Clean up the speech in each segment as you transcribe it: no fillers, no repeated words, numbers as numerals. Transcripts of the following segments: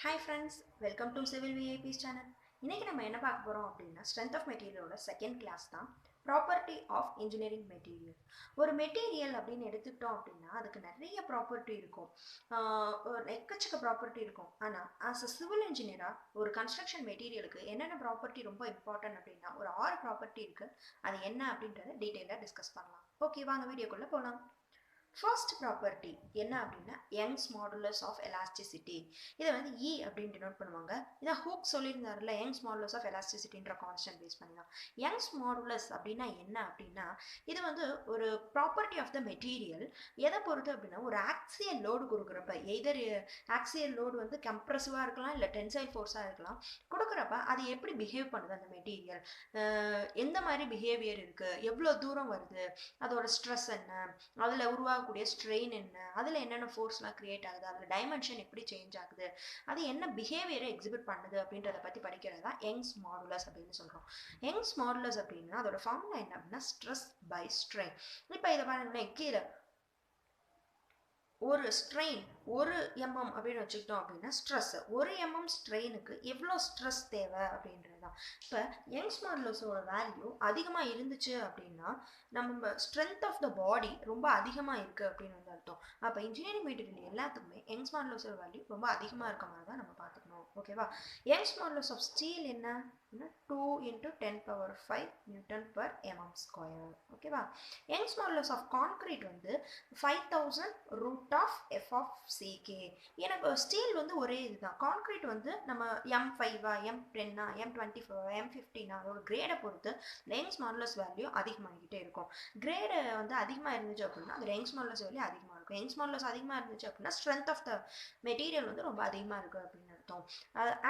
Hi friends, welcome to Civil VIP's channel. இன்னைக்கு நம்ம என்ன பார்க்க போறோம் அப்படின்னா ஸ்ட்ரென்த் ஆஃப் மெட்டீரியலோட செகண்ட் கிளாஸ் தான் ப்ராப்பர்ட்டி ஆஃப் இன்ஜினியரிங் மெட்டீரியல். ஒரு மெட்டீரியல் அப்படின்னு எடுத்துக்கிட்டோம் அப்படின்னா அதுக்கு நிறைய ப்ராப்பர்ட்டி இருக்கும், ஒரு எக்கச்சக்க ப்ராப்பர்ட்டி இருக்கும். ஆனால் ஆஸ் அ சிவில் இன்ஜினியராக ஒரு கன்ஸ்ட்ரக்ஷன் மெட்டீரியலுக்கு என்னென்ன ப்ராப்பர்ட்டி ரொம்ப இம்பார்ட்டன்ட் அப்படின்னா ஒரு 6 ப்ராப்பர்ட்டி இருக்குது. அது என்ன அப்படின்றத டீட்டெயிலாக டிஸ்கஸ் பண்ணலாம். ஓகே, வாங்க வீடியோக்குள்ளே போகலாம். ஃபர்ஸ்ட் ப்ராப்பர்ட்டி என்ன அப்படின்னா யங்ஸ் மாடுலஸ் ஆஃப் எலாஸ்டிசிட்டி. இதை வந்து இ அப்படின்னு டினோட் பண்ணுவாங்க. இதை ஹூக் சொல்லியிருந்தாருல, யங்ஸ் மாடுலஸ் ஆஃப் எலாஸ்டிசிட்டின்ற கான்ஸ்டன்ட் பேஸ் பண்ணி தான். யங்ஸ் மாடுலஸ் அப்படின்னா என்ன அப்படின்னா இது வந்து ஒரு ப்ராப்பர்ட்டி ஆஃப் த மெட்டீரியல். எதை பொறுத்து அப்படின்னா ஒரு ஆக்சியல் லோடு கொடுக்குறப்ப எதர் ஆக்சியல் லோடு வந்து கம்ப்ரசிவாக இருக்கலாம் இல்லை டென்சைல் ஃபோர்ஸாக இருக்கலாம். கொடுக்குறப்ப அது எப்படி பிஹேவ் பண்ணுது அந்த மெட்டீரியல், எந்த மாதிரி பிஹேவியர் இருக்குது, எவ்வளோ தூரம் வருது, அதோட ஸ்ட்ரெஸ் என்ன, அதில் உருவாகக்கூடிய ஸ்ட்ரெயின் என்ன, அதில் என்னென்ன ஃபோர்ஸ்லாம் கிரியேட் ஆகுது, அதில் டைமென்ஷன் எப்படி சேஞ்ச் ஆகுது, அது என்ன பிஹேவியரை எக்ஸிபிட் பண்ணுது அப்படின்றத பற்றி படிக்கிறது தான் யங்ஸ் மாடுலஸ் அப்படின்னு சொல்கிறோம். யங்ஸ் மாடுலஸ் அப்படின்னா அதோட ஃபார்முலா என்ன அப்படின்னா ஸ்ட்ரெஸ் பை ஸ்ட்ரெயின். இப்போ இதை பாருங்களேன், கீழே ஒரு ஸ்ட்ரெயின் 1 mm அப்படின்னு வச்சுக்கிட்டோம் அப்படின்னா ஸ்ட்ரெஸ் 1 mm ஸ்ட்ரெயினுக்கு எவ்வளோ ஸ்ட்ரெஸ் தேவை அப்படின்றது தான். இப்போ யங்ஸ் மாடுலஸோட வேல்யூ அதிகமாக இருந்துச்சு அப்படின்னா நம்ம ஸ்ட்ரென்த் ஆஃப் த பாடி ரொம்ப அதிகமாக இருக்குது அப்படின்னு வந்து அர்த்தம். அப்போ இன்ஜினியரிங் மெட்டீரியல் எல்லாத்துக்குமே யங்ஸ் மாடுலஸோட வேல்யூ ரொம்ப அதிகமாக இருக்க மாதிரி தான் நம்ம பார்த்துக்கணும். ஓகேவா? யங்ஸ் மாடுலஸ் ஆஃப் ஸ்டீல் என்ன, 2 × 10⁵ Nm². ஓகேவா? யங்ஸ் மாடுலஸ் ஆஃப் கான்கிரீட் வந்து 5000 √f(c(k). எனக்கு ஸ்டீல் வந்து ஒரே இதுதான். கான்கிரீட் வந்து நம்ம M5 M10 M25 M15 அதோட கிரேடை பொறுத்து யங்ஸ் மாடுலஸ் வேல்யூ அதிகமாகிக்கிட்டே இருக்கும். கிரேடு வந்து அதிகமாக இருந்துச்சு அப்படின்னா அது யங்ஸ் மாடுலஸ் வேல்யூ அதிகமாக இருக்கும். யங்ஸ் மாடுலஸ் அதிகமாக இருந்துச்சு அப்படின்னா ஸ்ட்ரென்த் ஆஃப் த மெட்டீரியல் வந்து ரொம்ப அதிகமாக இருக்குது அப்படின்னு அர்த்தம்.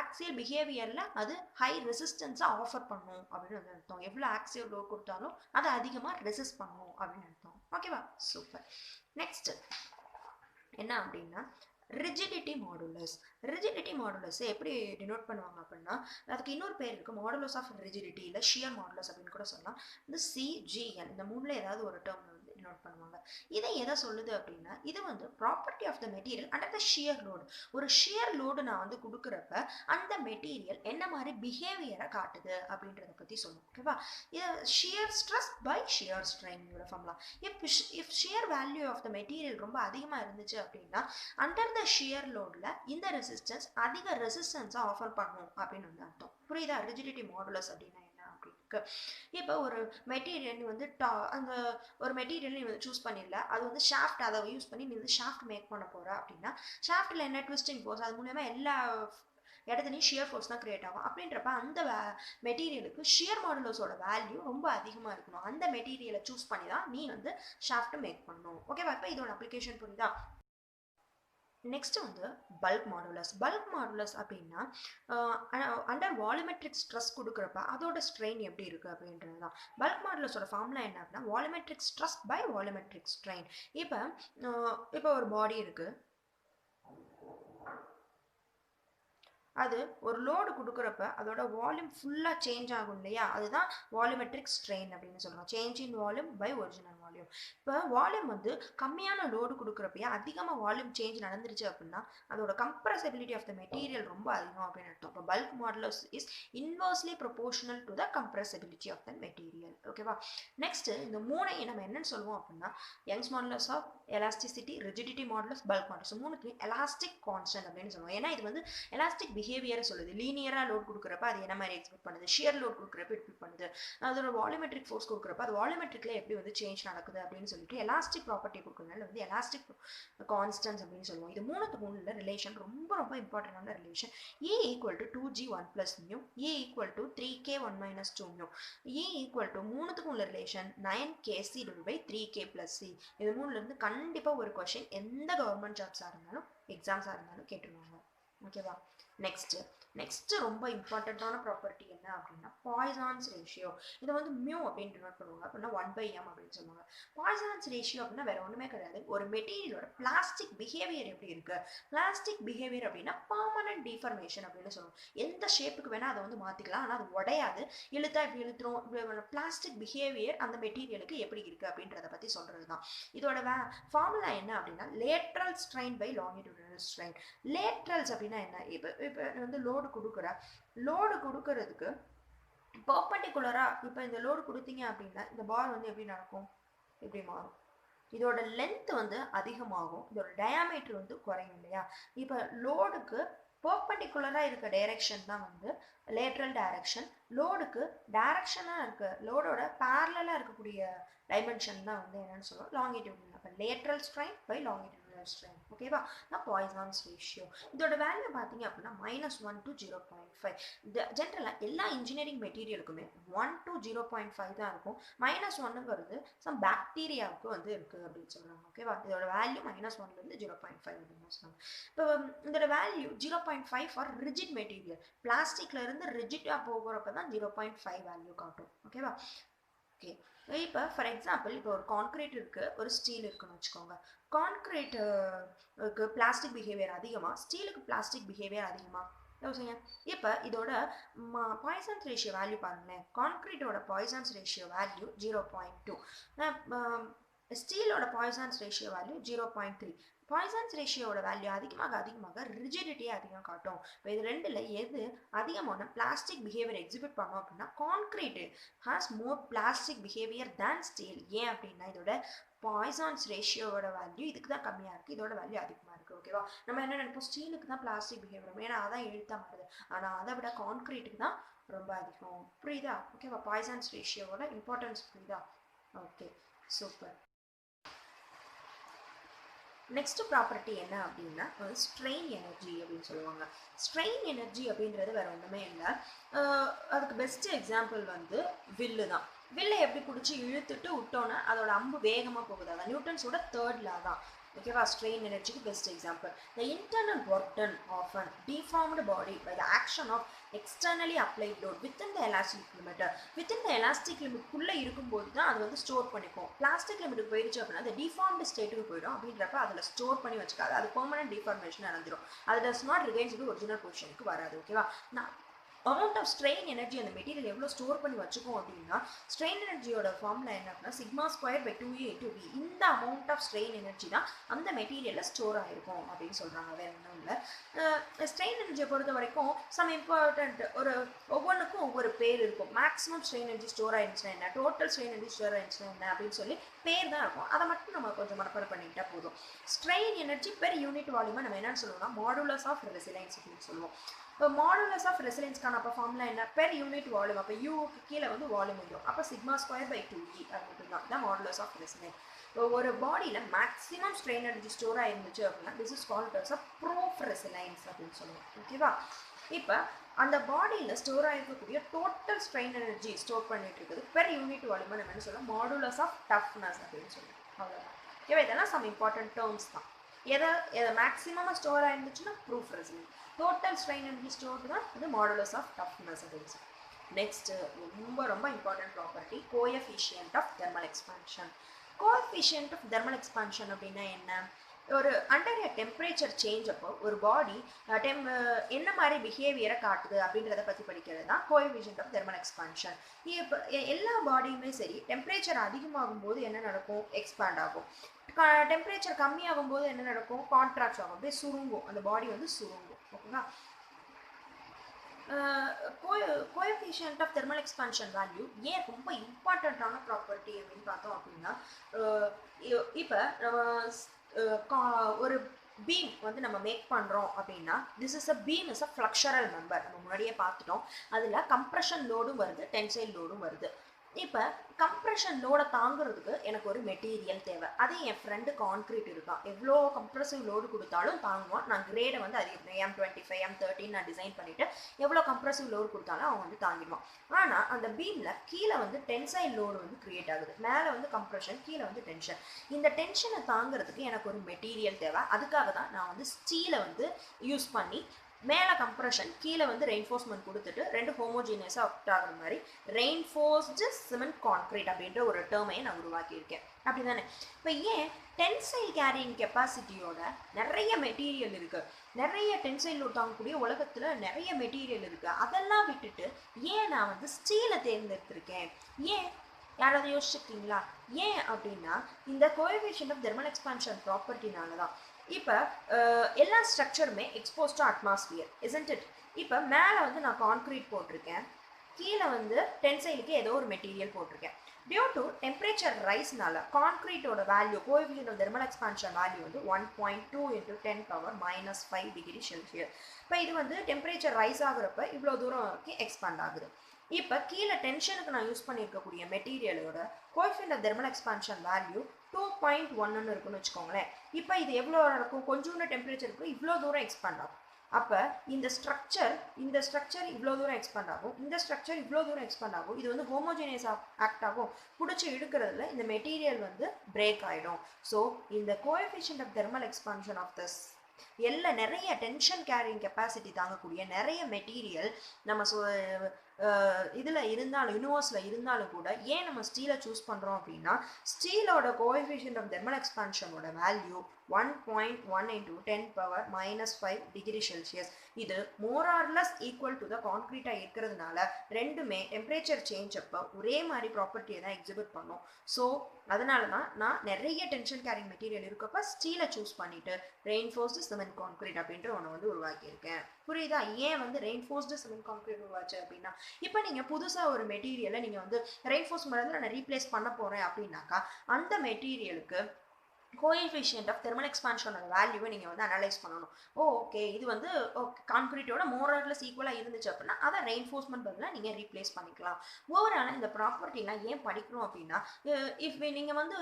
ஆக்சியல் பிஹேவியரில் அது ஹை ரெசிஸ்டன்ஸாக ஆஃபர் பண்ணும் அப்படின்னு வந்து அர்த்தம். எவ்வளோ ஆக்சியல் லோட் கொடுத்தாலும் அதை அதிகமாக ரெசிஸ்ட் பண்ணும் அப்படின்னு அர்த்தம். ஓகேவா? சூப்பர். நெக்ஸ்ட் என்ன அப்படின்னா ரிஜிடிட்டி மாடுலஸ். ரிஜிடிட்டி மாடுலஸ் எப்படி டினோட் பண்ணுவாங்க அப்படின்னா அதுக்கு இன்னொரு பேர் இருக்குது, மாடுலஸ் ஆஃப் ரிஜிடிட்டி இல்லை ஷியர் மாடுலஸ் அப்படின்னு கூட சொல்லலாம். இந்த CGN இந்த மூணுல ஏதாவது ஒரு டேர்ம் வந்து டினோட் பண்ணுவாங்க. இதை எதை சொல்லுது அப்படின்னா இது வந்து property of the material under the shear load. ஒரு ஷியர் லோடு நான் வந்து கொடுக்குறப்ப அந்த மெட்டீரியல் என்ன மாதிரி பிஹேவியரை காட்டுது அப்படின்றத பற்றி சொல்லுவோம். ஓகேவா? இது shear stress by shear strain formula. If shear value of the material ரொம்ப அதிகமாக இருந்துச்சு அப்படின்னா அண்டர் த ஷியர் லோடில் இந்த ரெசிஸ்டன்ஸ் அதிக ரெசிஸ்டன்ஸாக ஆஃபர் பண்ணும் அப்படின்னு வந்து அர்த்தம். புரியுதா? ரிஜிடிட்டி மாடுலஸ் அப்படின்னா என்ன அப்படின்னு. இப்போ ஒரு மெட்டீரியல் நீ வந்து அந்த ஒரு மெட்டீரியல் நீ வந்து சூஸ் பண்ணிடல, அது வந்து ஷாஃப்ட், அதை யூஸ் பண்ணி நீ வந்து ஷாஃப்ட் மேக் பண்ண போற அப்படின்னா ஷாஃப்டில் என்ன ட்விஸ்டிங் ஃபோர்ஸ், அது மூலமா எல்லா இடத்துலையும் ஷியர் ஃபோர்ஸ் தான் கிரியேட் ஆகும். அப்படின்றப்ப அந்த மெட்டீரியலுக்கு ஷியர் மாடுலஸோட வேல்யூ ரொம்ப அதிகமாக இருக்கணும். அந்த மெட்டீரியலை சூஸ் பண்ணி தான் நீ வந்து ஷாஃப்ட் மேக் பண்ணணும். ஓகேவா? இப்போ இதோட அப்ளிகேஷன் புரியுதா? நெக்ஸ்ட் வந்து பல்க் மாடுலஸ். பல்க் மாடுலஸ் அப்படின்னா அண்டர் வால்யூமெட்ரிக் ஸ்ட்ரெஸ் கொடுக்குறப்ப அதோட ஸ்ட்ரெயின் எப்படி இருக்குது அப்படின்றது தான். பல்க் மாடுலஸோட ஃபார்முலா என்ன அப்படின்னா volumetric stress by volumetric strain. இப்போ ஒரு பாடி இருக்குது, அது ஒரு லோடு கொடுக்குறப்ப அதோட வால்யூம் ஃபுல்லாக சேஞ்ச் ஆகும் இல்லையா, அதுதான் வால்யூமெட்ரிக் ஸ்ட்ரெயின் அப்படின்னு சொல்கிறோம். Change in volume by original volume. இப்போ வால்யூம் வந்து கம்மியான லோடு கொடுக்குறப்பயே அதிகமாக வால்யூம் சேஞ்ச் நடந்துருச்சு அப்படின்னா அதோட கம்ப்ரசபிலிட்டி ஆஃப் த மெட்டீரியல் ரொம்ப அதிகம் அப்படின்னு அர்த்தம். இப்போ bulk modulus is inversely proportional to the compressibility of the material. ஓகேவா? நெக்ஸ்ட் இந்த மூணையும் நம்ம என்னன்னு சொல்லுவோம் அப்படின்னா Young's modulus of elasticity, rigidity modulus, bulk modulus மூணுத்தையும் எலாஸ்டிக் கான்ஸ்டன்ட் அப்படின்னு சொல்லுவோம். ஏன்னா இது வந்து எலாஸ்டிக் பிஹேவியரை சொல்லுது. லீனியராக லோட் கொடுக்குறப்ப அது என்ன மாதிரி எக்ஸ்பெக்ட் பண்ணுது, ஷியர் லோட் கொடுக்குறப்ப எக்ஸ்பெக்ட் பண்ணுது, அதோட வால்யூமெட்ரிக் ஃபோர்ஸ் கொடுக்குறப்ப அது வால்யூமெட்ரிக்ல எப்படி வந்து சேஞ்ச் நடக்குது அப்படின்னு சொல்லிட்டு எலாஸ்டிக் ப்ராப்பர்ட்டி கொடுக்குறதுனால வந்து எலாஸ்டிக் கான்ஸ்டன்ஸ் அப்படின்னு சொல்லுவோம். இது மூணுல ரிலேஷன் ரொம்ப ரொம்ப இம்பார்ட்டன்டான relation. E = 2g1 + μ, E = 3k1 - 2μ, E = மூணுத்துக்கும் உள்ள ரிலேஷன் 9kc/3k + c. இது மூணுல இருந்து கண்டிப்பா ஒரு கொஸ்டின் எந்த கவர்மெண்ட் ஜாப்ஸா இருந்தாலும் எக்ஸாம்ஸா இருந்தாலும் கேட்டுருவாங்க. ஓகேவா? நெக்ஸ்ட் ரொம்ப இம்பார்ட்டண்ட்டான ப்ராப்பர்ட்டி என்ன அப்படின்னா பாய்சான்ஸ் ரேஷியோ. இதை வந்து மியூ அப்படின்னு டினோட் பண்ணுவாங்க. அப்படின்னா 1/m அப்படின்னு சொல்லுவாங்க. பாய்சான்ஸ் ரேஷியோ அப்படின்னா வேற ஒன்றுமே கிடையாது, ஒரு மெட்டீரியலோட பிளாஸ்டிக் பிஹேவியர் எப்படி இருக்கு. பிளாஸ்டிக் பிஹேவியர் அப்படின்னா பர்மனன்ட் பெர்மனன்ட் டிஃபர்மேஷன் அப்படின்னு சொல்லுவோம். எந்த ஷேப்புக்கு வேணா அதை வந்து மாத்திக்கலாம், ஆனா அது உடையாது. இழுத்தா இப்படி இழுத்துரும். பிளாஸ்டிக் பிஹேவியர் அந்த மெட்டீரியலுக்கு எப்படி இருக்கு அப்படின்றத பத்தி சொல்றதுதான். இதோட ஃபார்முலா என்ன அப்படின்னா lateral strain by longitudinal strain. Laterals அப்படின்னா என்ன? இப்போ வந்து லோடு கொடுக்கறதுக்கு பர்பண்டிகுலரா இப்போ இந்த லோடு கொடுத்தீங்க அப்படின்னா இந்த பார் வந்து எப்படி நடக்கும், இப்படி மாறும். இதோட லென்த் வந்து அதிகமாகும், இதோட டயாமீட்டர் வந்து குறையும் இல்லையா? இப்போ லோடுக்கு பர்பண்டிகுலரா இருக்க டைரக்ஷன் தான் வந்து லேட்ரல் டைரக்ஷன். லோடுக்கு டைரக்ஷனா இருக்க லோடோட பேரலா இருக்கக்கூடிய டைமென்ஷன் தான் வந்து என்னன்னு சொல்லுவோம் லாங்கிடியூடினல். அப்போ lateral strain by longitudinal strain. ஓகேவா? நான் பாய்சான்ஸ் ரேஷியோ இதோட வேல்யூ பார்த்தீங்க அப்படின்னா -1 to 0.5. ஜென்ரலாக எல்லா இன்ஜினியரிங் மெட்டீரியலுக்குமே 1 to 0.5 தான் இருக்கும். -1ங்கிறது சம் பாக்டீரியாவுக்கு வந்து இருக்கு அப்படின்னு சொல்றாங்க. ஓகேவா? இதோட வேல்யூ -1லேருந்து 0.5 அப்படின்னு சொல்றாங்க. இப்போ இதோட வேல்யூ 0.5 ஃபார் ரிஜிட் மெட்டீரியல். பிளாஸ்டிக்ல இருந்து ரிஜிட்டா போகிறப்ப தான் 0.5 வேல்யூ காட்டும். ஓகேவா? ஓகே. இப்போ ஃபார் எக்ஸாம்பிள் இப்போ ஒரு கான்கிரீட் இருக்கு, ஒரு ஸ்டீல் இருக்குன்னு வச்சுக்கோங்க. கான்கிரீட்டுக்கு பிளாஸ்டிக் பிஹேவியர் அதிகமா, ஸ்டீலுக்கு பிளாஸ்டிக் பிஹேவியர் அதிகமா? யோசிங்க. இப்போ இதோட பாய்சன்ஸ் ரேஷியோ வேல்யூ பாருங்களேன். கான்கிரீட்டோட பாய்சன்ஸ் ரேஷியோ வேல்யூ 0.2, ஸ்டீலோட பாய்சன்ஸ் ரேஷியோ வேல்யூ 0.3. பாய்சன்ஸ் ரேஷியோட வேல்யூ அதிகமாக ரிஜிடிட்டி அதிகம் காட்டும். இப்போ இது ரெண்டுல எது அதிகமான பிளாஸ்டிக் பிஹேவியர் எக்ஸிபிட் பண்ணோம் அப்படின்னா concrete has more plastic behaviour than steel. ஏன் அப்படின்னா இதோட பாய்சன்ஸ் ரேஷியோட வேல்யூ இதுக்கு தான் கம்மியாக இருக்குது, இதோட வேல்யூ அதிகமாக இருக்குது. ஓகேவா? நம்ம என்ன நினைப்போம், ஸ்டீலுக்கு தான் பிளாஸ்டிக் பிஹேவியர், ஏன்னா அதான் எழுத்தா மாறுது. ஆனால் அதை விட கான்கிரீட்டுக்கு தான் ரொம்ப அதிகம். புரியுதா? ஓகேவா? பாய்சன்ஸ் ரேஷியோட இம்பார்ட்டன்ஸ் புரியுதா? Okay, super. நெக்ஸ்ட் ப்ராப்பர்ட்டி என்ன அப்படின்னா ஸ்ட்ரெயின் எனர்ஜி அப்படின்னு சொல்லுவாங்க. ஸ்ட்ரெயின் எனர்ஜி அப்படின்றது வேற ஒன்றுமே இல்லை. அதுக்கு பெஸ்ட் எக்ஸாம்பிள் வந்து வில்லு தான். வில்லை எப்படி பிடிச்சி இழுத்துட்டு விட்டோன்னா அதோட அம்பு வேகமாக போகுது. அதான் நியூட்டன்ஸோட தேர்ட் லா தான். ஓகேவா? ஸ்ட்ரெயின் எனர்ஜிக்கு best example. The internal work done of an deformed body by the action of externally applied load within the elastic limit. Within the elastic லிமிட்குள்ளே இருக்கும்போது தான் அது வந்து ஸ்டோர் பண்ணிக்கும். பிளாஸ்டிக் லிமிட்டுக்கு போயிடுச்சு அப்படின்னா அது டிஃபார்ம்டு ஸ்டேட்டுக்கு போயிடும். அப்படின்றப்ப அதில் ஸ்டோர் பண்ணி வச்சுக்காது, அது பெர்மனன்ட் டிஃபார்மேஷன் நடந்துடும். அது டஸ் நாட் ரிகைன்ஸ் டு ஒரிஜினல் பொசிஷனுக்கு வராது. ஓகேவா? நான் அமௌண்ட் ஆஃப் ஸ்ட்ரெயின் எனர்ஜி அந்த மெட்டீரியல் எவ்வளோ ஸ்டோர் பண்ணி வச்சுக்கோம் அப்படின்னா ஸ்ட்ரெயின் எனர்ஜியோட ஃபார்முலா என்ன அப்படின்னா σ²/2a × v. இந்த அமௌண்ட் ஆஃப் ஸ்ட்ரெயின் எனர்ஜி தான் அந்த மெட்டீரியலில் ஸ்டோர் ஆகிருக்கும் அப்படின்னு சொல்கிறாங்க. வேறு ஒன்றும் இல்லை. ஸ்ட்ரெயின் எனர்ஜியை பொறுத்த வரைக்கும் சம் இம்பார்ட்டன்ட் ஒவ்வொன்றுக்கும் ஒவ்வொரு பேர் இருக்கும். மேக்ஸிமம் ஸ்ட்ரெயின் எனர்ஜி ஸ்டோர் ஆயிடுச்சுன்னா என்ன, டோட்டல் ஸ்ட்ரெயின் எனர்ஜி ஸ்டோர் ஆயிடுச்சுன்னா என்ன அப்படின்னு சொல்லி பேர் தான் இருக்கும். அதை மட்டும் நம்ம கொஞ்சம் மனப்பாடம் பண்ணிக்கிட்டா போதும். ஸ்ட்ரெயின் எனர்ஜி பெர் யூனிட் வால்யூமை நம்ம என்னன்னு சொல்லுவோம்னா மாடுலஸ் ஆஃப் ரெசிலைன்ஸ் அப்படின்னு சொல்லுவோம். இப்போ மாடுலஸ் ஆஃப் ரெசிலன்ஸ்க்கான அப்போ ஃபார்முலா என்ன, பெர் யூனிட் வால்யூம். அப்போ யூக்கு கீழே வந்து வால்யூம் வந்துடும். அப்போ σ²/2e அது மட்டும்தான் தான் மாடுலஸ் ஆஃப் ரெசிலன்ஸ். இப்போ ஒரு பாடியில் மேக்ஸிமம் ஸ்ட்ரெயின் எனர்ஜி ஸ்டோர் ஆயிருந்துச்சு அப்படின்னா this is called as a proof resilience அப்படின்னு சொல்லுவோம். ஓகேவா? இப்போ அந்த பாடியில் ஸ்டோர் ஆகிருக்கக்கூடிய டோட்டல் ஸ்ட்ரெயின் எனர்ஜி ஸ்டோர் பண்ணிட்டு இருக்குது பெர் யூனிட் வால்யூம் நம்ம என்ன சொல்லலாம் மாடுலஸ் ஆஃப் டஃப்னஸ் அப்படின்னு சொல்லுவோம். அவ்வளோதான். ஓகேவா? இதெல்லாம் சம் இம்பார்ட்டன்ட் டேர்ம்ஸ் தான். எதை மேக்ஸிமமாக ஸ்டோர் ஆயிருந்துச்சுன்னா proof resilience, total strain energy store தான் இது மாடுலஸ் ஆஃப் டஃப்னஸ் அப்படின்னு சொல்லி. நெக்ஸ்ட் ரொம்ப important property coefficient of thermal expansion. Coefficient of thermal expansion அப்படின்னா என்ன, ஒரு அண்டர் எ டெம்பரேச்சர் சேஞ்ச் அப்போ ஒரு பாடி என்ன மாதிரி பிஹேவியரை காட்டுது அப்படின்றத பற்றி படிக்கிறது தான் கோஎஃபிஷியன்ட் ஆஃப் தெர்மல் எக்ஸ்பான்ஷன். இப்போ எல்லா பாடியுமே சரி டெம்பரேச்சர் அதிகமாகும் போது என்ன நடக்கும், எக்ஸ்பேண்ட் ஆகும். டெம்பரேச்சர் கம்மியாகும் போது என்ன நடக்கும், கான்ட்ராக்ட் ஆகும், அப்படியே சுருங்கும், அந்த பாடி வந்து சுருங்கும். ஓகேவா? Coefficient of thermal expansion value ஏன் ரொம்ப இம்பார்ட்டண்ட்டான ப்ராப்பர்ட்டி அப்படின்னு பார்த்தோம் அப்படின்னா இப்போ ஒரு பீம் வந்து நம்ம மேக் பண்ணுறோம் அப்படின்னா this is a beam is a flexural member. நம்ம முன்னாடியே பார்த்துட்டோம். அதில் கம்ப்ரெஷன் லோடும் வருது, டென்சைல் லோடும் வருது. இப்போ கம்ப்ரெஷன் லோடை தாங்கிறதுக்கு எனக்கு ஒரு மெட்டீரியல் தேவை. அதே என் ஃப்ரெண்டு கான்க்ரீட் இருக்கான், எவ்வளோ கம்ப்ரெசிவ் லோடு கொடுத்தாலும் தாங்குவான். நான் கிரேடை வந்து அதிகம் M25 M13 நான் டிசைன் பண்ணிவிட்டு எவ்வளோ கம்ப்ரெசிவ் லோடு கொடுத்தாலும் அவன் வந்து தாங்கிடுவான். ஆனால் அந்த பீமில் கீழே வந்து டென்சைல் லோடு வந்து கிரியேட் ஆகுது. மேலே வந்து கம்ப்ரெஷன், கீழே வந்து டென்ஷன். இந்த டென்ஷனை தாங்கிறதுக்கு எனக்கு ஒரு மெட்டீரியல் தேவை. அதுக்காக தான் நான் வந்து ஸ்டீலை வந்து யூஸ் பண்ணி மேலே கம்ப்ரெஷன் கீழே வந்து ரெயின்ஃபோர்ஸ்மெண்ட் கொடுத்துட்டு ரெண்டு ஹோமோஜீனியஸாக ஆக்ட் ஆகிற மாதிரி ரெயின்ஃபோர்ஸ்டு சிமெண்ட் கான்க்ரீட் அப்படின்ற ஒரு டேர்மையை நான் உருவாக்கியிருக்கேன். அப்படி தானே? இப்போ ஏன் டென்சைல் கேரிங் கெப்பாசிட்டியோட நிறைய மெட்டீரியல் இருக்குது, நிறைய டென்சைல் லோட் தாங்கக்கூடிய உலகத்தில் நிறைய மெட்டீரியல் இருக்குது, அதெல்லாம் விட்டுட்டு ஏன் நான் வந்து ஸ்டீலை தேர்ந்தெடுத்திருக்கேன்? ஏன் யாராவது யோசிச்சிருக்கீங்களா? ஏன் அப்படின்னா இந்த கோஎஃபிஷியன்ட் ஆஃப் தெர்மல் எக்ஸ்பான்ஷன் ப்ராப்பர்ட்டினால தான். இப்போ எல்லா ஸ்ட்ரக்சருமே expose to atmosphere, isn't it? இப்போ மேலே வந்து நான் கான்க்ரீட் போட்டிருக்கேன், கீழே வந்து டென்சைலுக்கு ஏதோ ஒரு மெட்டீரியல் போட்டிருக்கேன். டியூ டு டெம்பரேச்சர் ரைஸ்னால கான்க்ரீட்டோட value, coefficient of thermal expansion value வந்து 1.2 × 10⁻⁻5 டிகிரி செல்சியஸ். இப்போ இது வந்து டெம்பரேச்சர் ரைஸ் ஆகுறப்ப இவ்வளோ தூரம் வரைக்கும் எக்ஸ்பாண்ட் ஆகுது. இப்போ கீழே டென்ஷனுக்கு நான் யூஸ் பண்ணியிருக்கக்கூடிய மெட்டீரியலோட coefficient of thermal expansion value 2.1 இருக்குன்னு வச்சுக்கோங்களேன். இப்போ இது எவ்வளோ இருக்கும்? கொஞ்சோண்டு டெம்பரேச்சருக்கு இவ்வளோ தூரம் எக்ஸ்பாண்ட் ஆகும். அப்போ இந்த ஸ்ட்ரக்சர் இவ்வளோ தூரம் எக்ஸ்பாண்ட் ஆகும், இந்த ஸ்ட்ரக்சர் இவ்வளோ தூரம் எக்ஸ்பாண்ட் ஆகும். இது வந்து ஹோமோஜினியஸ் ஆக்ட் ஆகும். பிடிச்சி எடுக்கிறதுல இந்த மெட்டீரியல் வந்து பிரேக் ஆகிடும். ஸோ இந்த coefficient of thermal expansion of this நிறைய டென்ஷன் கேரிங் கெப்பாசிட்டி தாங்கக்கூடிய நிறைய மெட்டீரியல் நம்ம இதில் இருந்தாலும், யூனிவர்ஸில் இருந்தாலும் கூட ஏன் நம்ம ஸ்டீலை சூஸ் பண்ணுறோம் அப்படின்னா, ஸ்டீலோட கோஎஃபிஷியன்ட் ஆஃப் தெர்மல் எக்ஸ்பான்ஷனோட வேல்யூ 1.1 × 10⁻⁻5 டிகிரி செல்சியஸ். இது more or less equal to the கான்க்ரீட்டாக இருக்கிறதுனால ரெண்டுமே டெம்பரேச்சர் சேஞ்ச் அப்போ ஒரே மாதிரி ப்ராப்பர்ட்டியை தான் எக்ஸிபிட் பண்ணும். ஸோ அதனால தான் நான் நிறைய டென்ஷன் கேரிங் மெட்டீரியல் இருக்கப்போ ஸ்டீலை சூஸ் பண்ணிட்டு ரெயின்ஃபோர்ஸ்டு சிமெண்ட் கான்க்ரீட் அப்படின்ற ஒன்று வந்து உருவாக்கியிருக்கேன். புரியுதா? ஏன் வந்து ரெயின்ஃபோர்ஸ்டு சிமெண்ட் கான்க்ரீட் உருவாச்சு அப்படின்னா, இப்போ நீங்கள் புதுசாக ஒரு மெட்டீரியலை நீங்கள் வந்து ரெயின்ஃபோர்ஸ் மாதிரி நான் ரீப்ளேஸ் பண்ண போகிறேன் அப்படின்னாக்கா அந்த மெட்டீரியலுக்கு கோஎஃபிஷியன்ட் ஆஃப் தெர்மல் எக்ஸ்பான்ஷனோட வேல்யூவை நீங்கள் வந்து அனலைஸ் பண்ணணும். ஓகே, இது வந்து கான்க்ரீட்டோட மோர் ஆர் லெஸ் ஈக்குவலாக இருந்துச்சு அப்படின்னா அதை ரெயின்ஃபோர்ஸ்மெண்ட் பதிலாக நீங்கள் ரீப்ளேஸ் பண்ணிக்கலாம். ஓவராலாக இந்த ப்ராப்பர்ட்டிலாம் ஏன் படிக்கணும் அப்படின்னா, இஃப் நீங்கள் வந்து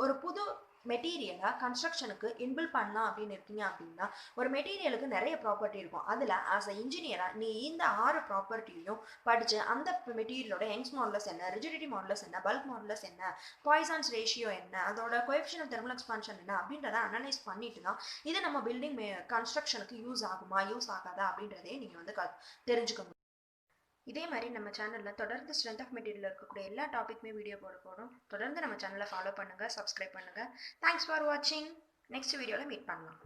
ஒரு புது மெட்டீரியலை கன்ஸ்ட்ரக்ஷனுக்கு இன்பில்ட் பண்ணலாம் அப்படின்னு இருக்கீங்க அப்படின்னா, ஒரு மெட்டீரியலுக்கு நிறைய ப்ராப்பர்ட்டி இருக்கும். அதில் ஆஸ் அ இன்ஜினியராக நீ இந்த 6 ப்ராப்பர்ட்டியும் படித்து அந்த மெட்டீரியலோட யங்ஸ் மாடுலஸ் என்ன, ரிஜிடிட்டி மாடுலஸ் என்ன, பல்க் மாடுலஸ் என்ன, பாய்சான்ஸ் ரேஷியோ என்ன, அதோட கோஎஃபிஷியன்ட் ஆஃப் தெர்மல் எக்ஸ்பான்ஷன் என்ன அப்படின்றத அனலைஸ் பண்ணிட்டு தான் இது நம்ம பில்டிங் கன்ஸ்ட்ரக்ஷனுக்கு யூஸ் ஆகுமா யூஸ் ஆகாதா அப்படின்றதே நீங்கள் வந்து தெரிஞ்சுக்க முடியும். இதே மாதிரி நம்ம சேனலில் தொடர்ந்து ஸ்ட்ரென்த் ஆஃப் மெட்டீரியல் இருக்கக்கூடிய எல்லா டாபிக்குமே வீடியோ போடும். தொடர்ந்து நம்ம சேனலை ஃபாலோ பண்ணுங்கள், சப்ஸ்கிரைப் பண்ணுங்கள். தேங்க்ஸ் ஃபார் வாட்சிங். நெக்ஸ்ட் வீடியோவில் மீட் பண்ணலாம்.